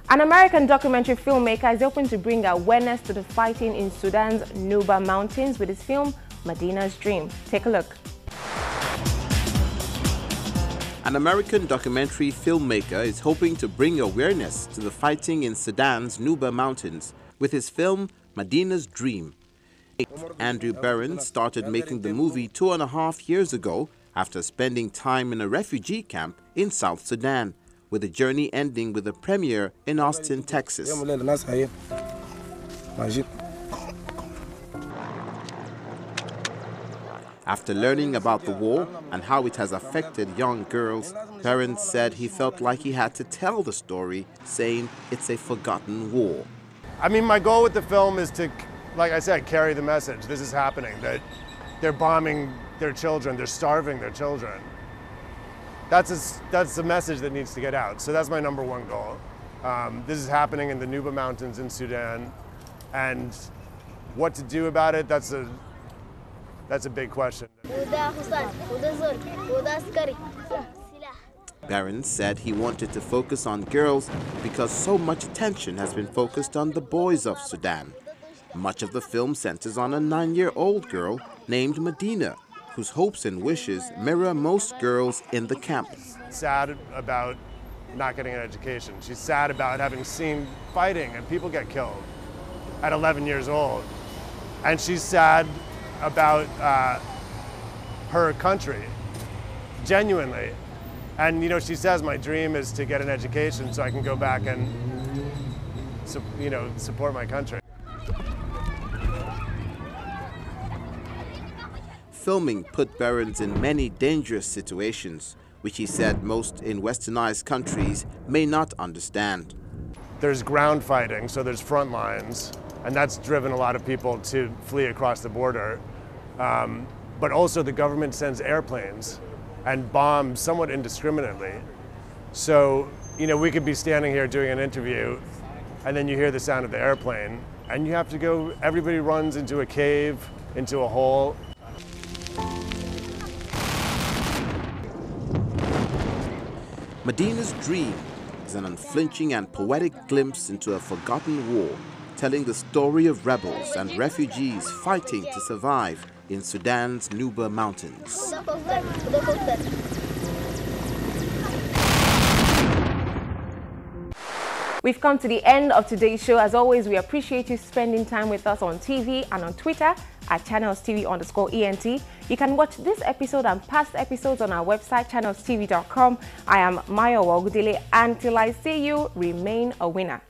An American documentary filmmaker is hoping to bring awareness to the fighting in Sudan's Nuba Mountains with his film Madina's Dream. Take a look. An American documentary filmmaker is hoping to bring awareness to the fighting in Sudan's Nuba Mountains with his film Madina's Dream. Andrew Behrens started making the movie 2.5 years ago after spending time in a refugee camp in South Sudan, with the journey ending with a premiere in Austin, Texas. After learning about the war and how it has affected young girls, Behrens said he felt like he had to tell the story, saying it's a forgotten war. I mean, my goal with the film is to, like I said, carry the message. This is happening, that they're bombing their children, they're starving their children. That's the message that needs to get out. So that's my #1 goal. This is happening in the Nuba Mountains in Sudan, and what to do about it, that's a big question. Behrens said he wanted to focus on girls because so much attention has been focused on the boys of Sudan. Much of the film centers on a 9-year-old girl named Madina, whose hopes and wishes mirror most girls in the camp. Sad about not getting an education. She's sad about having seen fighting and people get killed at 11 years old. And she's sad about her country, genuinely. And you know, she says, my dream is to get an education so I can go back and support my country. Filming put Behrens in many dangerous situations, which he said most in westernized countries may not understand. There's ground fighting, so there's front lines, and that's driven a lot of people to flee across the border. But also the government sends airplanes and bombs somewhat indiscriminately. So, you know, we could be standing here doing an interview, and then you hear the sound of the airplane, and you have to go, everybody runs into a cave, into a hole. Madina's Dream is an unflinching and poetic glimpse into a forgotten war, telling the story of rebels and refugees fighting to survive in Sudan's Nuba Mountains. We've come to the end of today's show. As always, we appreciate you spending time with us on TV and on Twitter at channelstv_ENT. You can watch this episode and past episodes on our website, channelstv.com. I am Maya Wagudile. Until I see you, remain a winner.